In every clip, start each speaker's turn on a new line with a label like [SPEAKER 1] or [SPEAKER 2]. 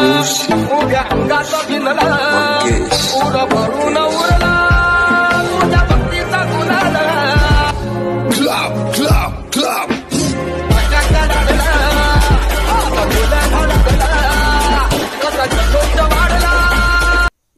[SPEAKER 1] उभ्या अंगाचा भिनला उर भरून उरला तुझ्या भक्तीचा गुलाला क्लब क्लब क्लब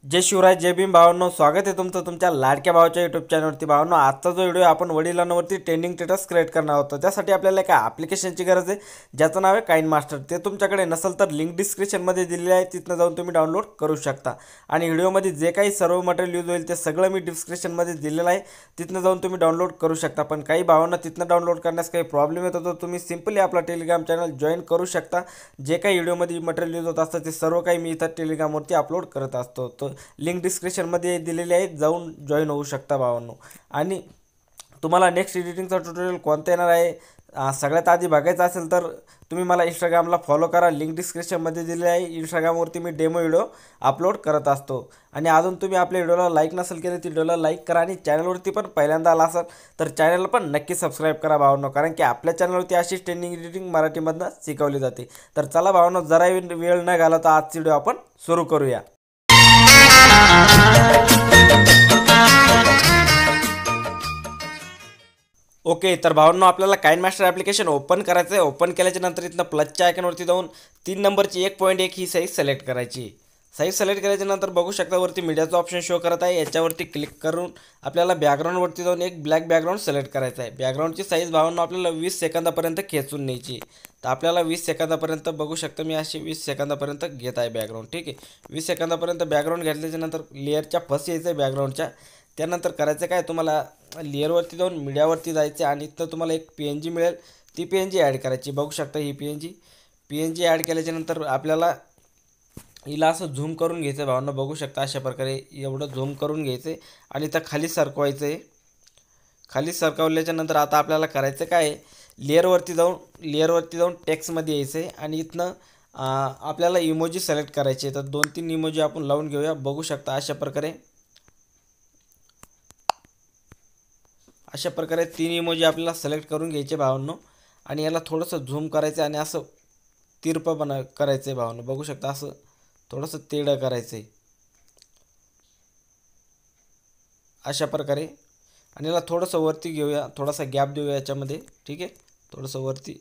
[SPEAKER 2] जय शिवराय जय भीम भावांनो, स्वागत आहे तुमचं तुमच्या लाडक्या भावाच्या यूट्यूब चॅनलवरती. भावांनो, आजचा जो व्हिडिओ आपण वडिलांवरती ट्रेंडिंग स्टेटस क्रिएट करणार आहोत. त्यासाठी आपल्याला एका ॲप्लिकेशनची गरज आहे ज्याचं नाव आहे काइन मास्टर. ते तुमच्याकडे नसेल तर लिंक डिस्क्रिप्शनमध्ये दिलेली आहे, तिथनं जाऊन तुम्ही डाउनलोड करू शकता. आणि व्हिडिओमध्ये जे काही सर्व मटेरियल यूज होईल ते सगळं मी डिस्क्रिप्शनमध्ये दिलेलं आहे, तिथनं जाऊन तुम्ही डाउनलोड करू शकता. पण काही भावांना तिथनं डाउनलोड करण्यास काही प्रॉब्लेम येतो तर तुम्ही सिम्पली आपला टेलिग्राम चॅनल जॉईन करू शकता. जे काही व्हिडिओमध्ये मटेरियल यूज होत असतं ते सर्व काही मी इथं टेलिग्रामवरती अपलोड करत असतो. तो लिंक डिस्क्रिप्शनमध्ये दिलेली आहे, जाऊन जॉईन होऊ शकता भावांनो. आणि तुम्हाला नेक्स्ट एडिटिंगचा ट्युटोरियल कोणता येणार आहे सगळ्यात आधी बघायचं असेल तर तुम्ही मला इंस्टाग्रामला फॉलो करा, लिंक डिस्क्रिप्शनमध्ये दिलेली आहे. इंस्टाग्रामवरती मी डेमो व्हिडिओ अपलोड करत असतो. आणि अजून तुम्ही आपल्या व्हिडिओला लाईक नसेल केलं तर व्हिडिओला लाईक करा. आणि चॅनलवरती पण पहिल्यांदा आला असाल तर चॅनलला पण नक्की सबस्क्राईब करा भावांनो, कारण की आपल्या चॅनलवरती अशी ट्रेंडिंग एडिटिंग मराठीमधनं शिकवली जाते. तर चला भावांनो, जरा वेळ न घालवता आजची व्हिडिओ आपण सुरू करूया. ओके, तर भावांनो, आपल्याला काइन मास्टर ॲप्लिकेशन ओपन करायचं आहे. ओपन केल्याच्या नंतर इथनं प्लसच्या आयकॉनवरती जाऊन 3 नंबरची 1.1 ही साईज सिलेक्ट करायची. साईज सिलेक्ट केल्याच्या नंतर बघू शकता वरती मीडियाचा ऑप्शन शो करत आहे. याच्यावरती क्लिक करून आपल्याला बॅकग्राऊंडवरती जाऊन एक ब्लॅक बॅकग्राऊंड सिलेक्ट करायचं आहे. बॅकग्राऊंडची साईज भावांनो आपल्याला 20 सेकंदापर्यंत खेचून न्यायची. तर आपल्याला 20 सेकंदापर्यंत बघू शकता मी अशी 20 सेकंदापर्यंत घेत आहे बॅकग्राऊंड. ठीक आहे, 20 सेकंदापर्यंत बॅकग्राऊंड घेतल्याच्या नंतर लेअरच्या फर्स्ट यायचं आहे बॅकग्राऊंडच्या. त्यानंतर करायचं काय, तुम्हाला लेअरवरती जाऊन मीडियावरती जायचं आणि इथं तुम्हाला एक PNG मिळेल, ती PNG ॲड करायची. बघू शकता ही PNG ॲड केल्याच्यानंतर आपल्याला हिला असं झूम करून घ्यायचं आहे भावांनो. बघू शकता अशा प्रकारे एवढं झूम करून घ्यायचं आहे आणि इथं खाली सरकवायचं आहे. खाली सरकवल्याच्या नंतर आता आपल्याला करायचं काय आहे, लेअरवरती जाऊन टेक्स्टमध्ये यायचं आहे आणि इथनं आपल्याला इमोजी सिलेक्ट करायचे. तर 2-3 इमोजी आपण लावून घेऊया. बघू शकता अशा प्रकारे 3 इमोजी आपल्याला सिलेक्ट करून घ्यायचे भावांनो. आणि याला थोडंसं झूम करायचं आणि असं तिरपं करायचं आहे भावांनो. बघू शकता असं थोडंसं तेढं करायचं आहे अशा प्रकारे. आणि याला थोडंसं वरती घेऊया, थोडासा गॅप देऊया याच्यामध्ये. ठीक आहे, थोडंसं वरती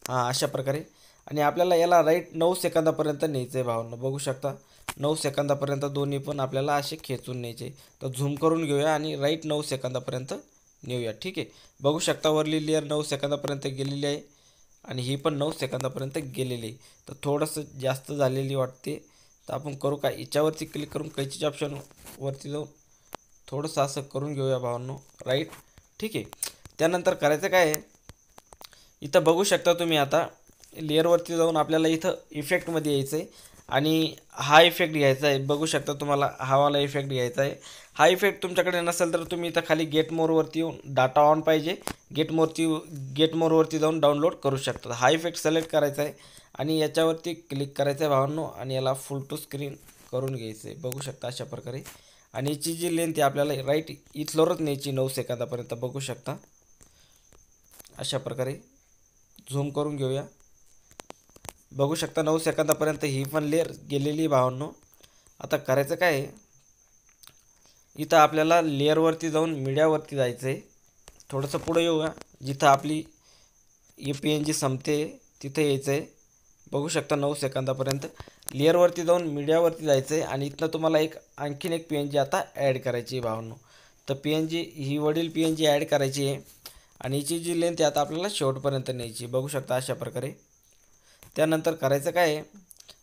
[SPEAKER 2] अशा प्रकारे. आणि आपल्याला याला राईट 9 सेकंदापर्यंत न्यायचं आहे भावांनो. बघू शकता 9 सेकंदापर्यंत दोन्ही पण आपल्याला असे खेचून न्यायचे. तर झूम करून घेऊया आणि राईट 9 सेकंदापर्यंत नेऊया. ठीक आहे, बघू शकता वरली लेअर 9 सेकंदापर्यंत गेलेली आहे आणि ही पण 9 सेकंदापर्यंत गेलेली आहे. तर थोडंसं जास्त झालेली वाटते. तर आपण करू का, याच्यावरती क्लिक करून कैचीच्या ऑप्शनवरती जाऊन थोडंसं असं करून घेऊया भावांनो राईट. ठीक आहे, त्यानंतर करायचं काय आहे, इथं बघू शकता तुम्ही आता लेअरवरती जाऊन आपल्याला इथं इफेक्टमध्ये यायचं आहे आणि हा इफेक्ट घ्यायचा आहे. बघू शकता तुम्हाला हावाला इफेक्ट घ्यायचा आहे. हा इफेक्ट तुमच्याकडे नसेल तर तुम्ही इथं खाली गेट मोरवरती येऊन डाटा ऑन पाहिजे, गेट मोरवरती जाऊन डाउनलोड करू शकता. हा इफेक्ट सिलेक्ट करायचा आहे आणि याच्यावरती क्लिक करायचं आहे भावांनो आणि याला फुल टू स्क्रीन करून घ्यायचं आहे. बघू शकता अशा प्रकारे. आणि याची जी लेंथ आहे आपल्याला राईट इथलवरच न्यायची 9 सेकंदापर्यंत. बघू शकता अशा प्रकारे झूम करून घेऊया. बघू शकता 9 सेकंदापर्यंत ही पण लेअर गेलेली भावांनो. आता करायचं काय आहे, इथं आपल्याला लेअरवरती जाऊन मीडियावरती जायचं आहे. थोडंसं पुढे येऊया, जिथं आपली PNG संपते तिथे यायचं आहे. बघू शकता 9 सेकंदापर्यंत लेअरवरती जाऊन मीडियावरती जायचं आहे आणि इथनं तुम्हाला आणखीन एक PNG आता ॲड करायची आहे भावांनो. तर ही वडील PNG ॲड करायची आहे आणि हिची जी लेंथ आहे आता आपल्याला शेवटपर्यंत न्यायची. बघू शकता अशा प्रकारे. त्यानंतर करायचं काय आहे,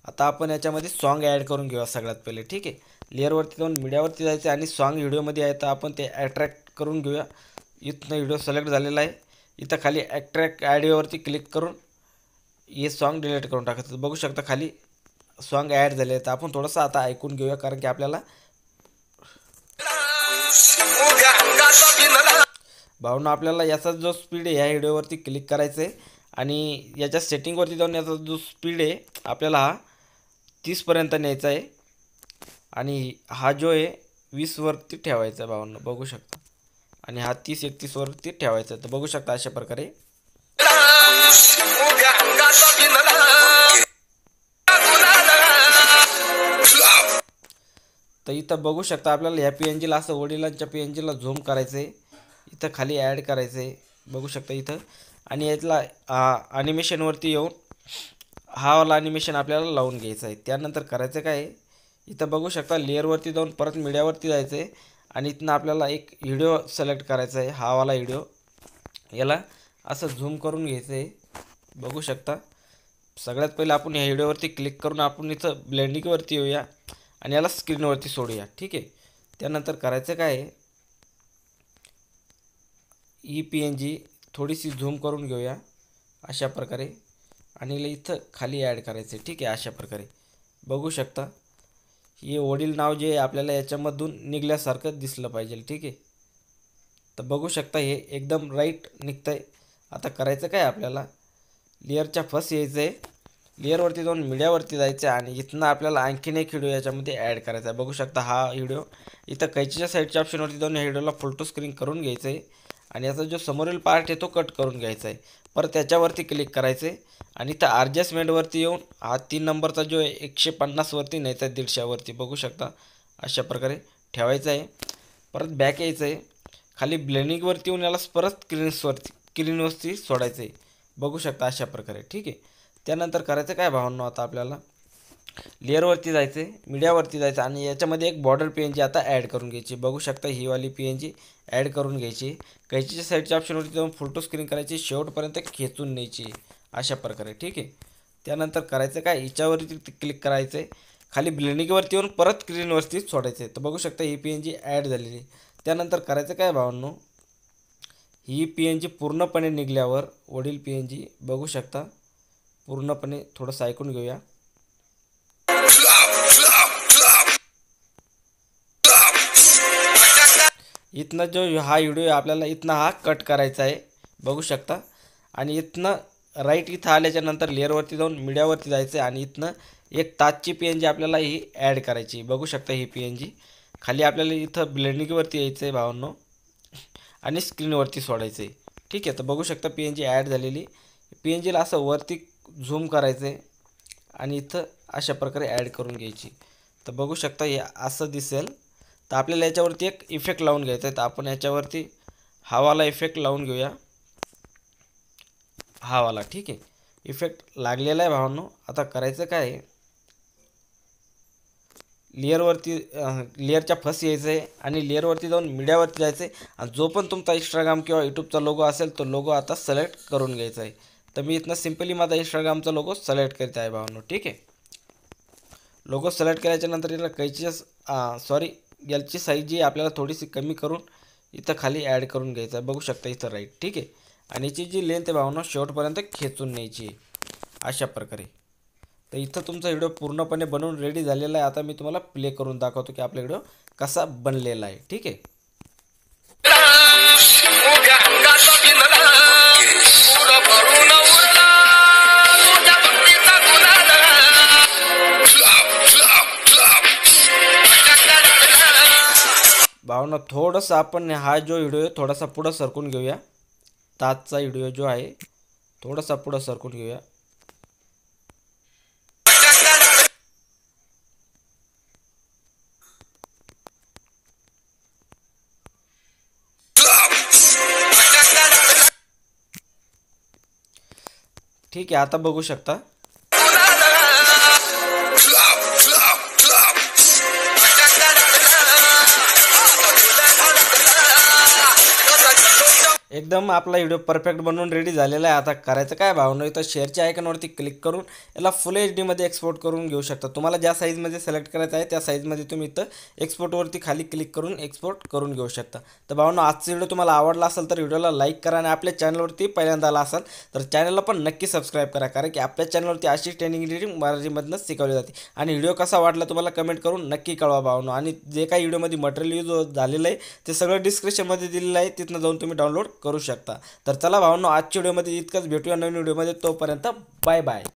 [SPEAKER 2] आता आपण याच्यामध्ये सॉन्ग ॲड करून घेऊया सगळ्यात पहिले. ठीक आहे, लेअरवरती जाऊन मीडियावरती जायचं आणि सॉन्ग व्हिडिओमध्ये आहे तर आपण ते अट्रॅक्ट करून घेऊया. इथनं व्हिडिओ सिलेक्ट झालेला आहे. इथं खाली अट्रॅक्ट ऑडिओवरती क्लिक करून हे सॉन्ग डिलीट करून टाकायचं. बघू शकता खाली सॉन्ग ॲड झाले आहे. तर आपण थोडंसं आता ऐकून घेऊया, कारण की आपल्याला भावना आपल्याला याचा जो स्पीड आहे ह्या व्हिडिओवरती क्लिक करायचं आहे आणि याच्या सेटिंगवरती जाऊन याचा जो स्पीड आहे आपल्याला हा 30पर्यंत न्यायचा आहे आणि हा जो आहे 20वरती ठेवायचा आहे भावांनो. बघू शकता. आणि हा 30-31वरती ठेवायचा आहे. तर बघू शकता अशा प्रकारे. तर इथं बघू शकता आपल्याला ह्या PNG ला असं वडिलांच्या PNG ला झूम करायचं आहे, इथं खाली ॲड करायचं आहे बघू शकता इथं. आणि यातला ॲनिमेशनवरती येऊन हा वाला ॲनिमेशन आपल्याला लावून घ्यायचं आहे. त्यानंतर करायचं काय आहे, इथं बघू शकता लेअरवरती जाऊन परत मीडियावरती जायचं आहे आणि इथनं आपल्याला एक व्हिडिओ सिलेक्ट करायचा आहे, हा वाला व्हिडिओ. याला असं झूम करून घ्यायचं आहे बघू शकता. सगळ्यात पहिले आपण ह्या व्हिडिओवरती क्लिक करून आपण इथं ब्लेंडिंगवरती येऊया आणि याला स्क्रीनवरती सोडूया, ठीक आहे. त्यानंतर करायचं काय आहे, ही PNG थोडीशी झूम करून घेऊया अशा प्रकारे आणि इथं खाली ॲड करायचं आहे, ठीक आहे. अशा प्रकारे बघू शकता हे वडील नाव जे आपल्याला याच्यामधून निघल्यासारखं दिसलं पाहिजे, ठीक आहे. तर बघू शकता हे एकदम राईट निघतं आहे. आता करायचं काय आपल्याला, लेअरच्या फर्स्ट यायचं आहे, लेअरवरती जाऊन मीडियावरती जायचं आहे आणि इथनं आपल्याला आणखीन एक व्हिडिओ याच्यामध्ये ॲड करायचा आहे. बघू शकता हा व्हिडिओ इथं कैचीच्या साईडच्या ऑप्शनवरती जाऊन ह्या व्हिडिओला फुल टू स्क्रीन करून घ्यायचं आहे आणि याचा जो समोरील पार्ट आहे तो कट करून घ्यायचा आहे. परत त्याच्यावरती क्लिक करायचं आहे आणि इथं ॲडजस्टमेंटवरती येऊन हा 3 नंबरचा जो आहे 150वरती नाही तर 150वरती बघू शकता अशा प्रकारे ठेवायचं आहे. परत बॅक यायचं आहे, खाली ब्लेंडिंगवरती येऊन याला परत स्क्रीनवरती सोडायचं आहे बघू शकता अशा प्रकारे, ठीक आहे. त्यानंतर करायचं काय भावांनो, आता आपल्याला लेअरवरती जायचं आहे, मीडियावरती जायचं आणि याच्यामध्ये एक बॉर्डर PNG आता ॲड करून घ्यायची. बघू शकता ही वाली PNG ॲड करून घ्यायची. कैचीच्या साईडच्या ऑप्शनवरती जाऊन फुल टू स्क्रीन करायची, शेवटपर्यंत खेचून न्यायची अशा प्रकारे, ठीक आहे. त्यानंतर करायचं काय, हिच्यावरती क्लिक करायचं आहे, खाली ब्लेंडिंगवरती येऊन परत स्क्रीनवरती सोडायचं आहे. तर बघू शकता ही PNG ॲड झालेली. त्यानंतर करायचं काय भावांनो, ही PNG पूर्णपणे निघल्यावर वडील PNG बघू शकता पूर्णपणे थोडंसं ऐकून घेऊया. इथनं जो हा व्हिडिओ आहे आपल्याला इथनं हा कट करायचा आहे बघू शकता आणि इथनं राईट इथं आल्याच्या नंतर लेअरवरती जाऊन मीडियावरती जायचं आहे आणि इथनं एक ताजची PNG आपल्याला ही ॲड करायची. बघू शकता ही PNG खाली आपल्याला इथं ब्लेंडिंगवरती यायचं आहे भावांनो आणि स्क्रीनवरती सोडायचं आहे, ठीक आहे. तर बघू शकता PNG ॲड झालेली. PNGला असं वरती झूम करायचं आहे आणि इथं अशा प्रकारे ॲड करून घ्यायची. तर बघू शकता हे असं दिसेल. तर आपल्याला याच्यावरती एक इफेक्ट लावून घ्यायचा आहे. तर आपण याच्यावरती हावाला इफेक्ट लावून घेऊया, हावाला, ठीक आहे. इफेक्ट लागलेला आहे भावांनो. आता करायचं काय आहे, लेअरच्या फर्स्ट यायचं आहे आणि लेअरवरती जाऊन मीडियावरती जायचं आहे आणि जो पण तुमचा इंस्टाग्राम किंवा यूट्यूबचा लोगो असेल तो लोगो आता सिलेक्ट करून घ्यायचा आहे. तर मी इथनं सिम्पली माझा इंस्टाग्रामचा लोगो सिलेक्ट करत आहे भावांनो, ठीक आहे. लोगो सिलेक्ट केल्याच्या नंतर याला याची साईज जी आपल्याला थोडीशी कमी करून इथं खाली ॲड करून घ्यायचं आहे बघू शकता इथं राईट, ठीक आहे. आणि याची जी लेंथ आहे भावांनो शेवटपर्यंत खेचून न्यायची आहे अशा प्रकारे. तर इथं तुमचा व्हिडिओ पूर्णपणे बनवून रेडी झालेला आहे. आता मी तुम्हाला प्ले करून दाखवतो की आपला व्हिडिओ कसा बनलेला आहे, ठीक आहे. भावना थोडंसं आपण हा जो व्हिडिओ आहे थोडासा पुढं सरकून घेऊया. ताजचा व्हिडिओ जो आहे थोडासा पुढं सरकून घेऊया. ठीक आहे, आता बघू शकता एकदम आपला व्हिडिओ परफेक्ट बनवून रेडी झालेला आहे. आता करायचं काय भावना, इथं शेअरच्या आयकॉनवरती क्लिक करून याला फुल HD मध्ये एक्सपोर्ट करून घेऊ शकता. तुम्हाला ज्या साईजमध्ये सिलेक्ट करायचं आहे त्या साईजमध्ये तुम्ही इथं एक्सपोर्टवरती खाली क्लिक करून एक्सपोर्ट करून घेऊ शकता. तर भावना आजचा व्हिडिओ तुम्हाला आवडला असेल तर व्हिडिओला लाईक करा आणि आपल्या चॅनलवरती पहिल्यांदा आला असाल तर चॅनलला पण नक्की सबस्क्राईब करा, कारण की आपल्या चॅनलवरती अशी ट्रेनिंग एडिटिंग मराठीमधनं शिकवली जाते. आणि व्हिडिओ कसा वाटला तुम्हाला कमेंट करून नक्की कळवा भावना. आणि जे काही व्हिडिओमध्ये मटेरियल यूज झालेलं आहे ते सगळं डिस्क्रिप्शनमध्ये दिलेलं आहे, तिथनं जाऊन तुम्ही डाउनलोड करू शकता. तर चला भावांनो, आजच्या व्हिडिओमध्ये इतकंच. भेटूया नवीन व्हिडिओमध्ये. तोपर्यंत बाय बाय.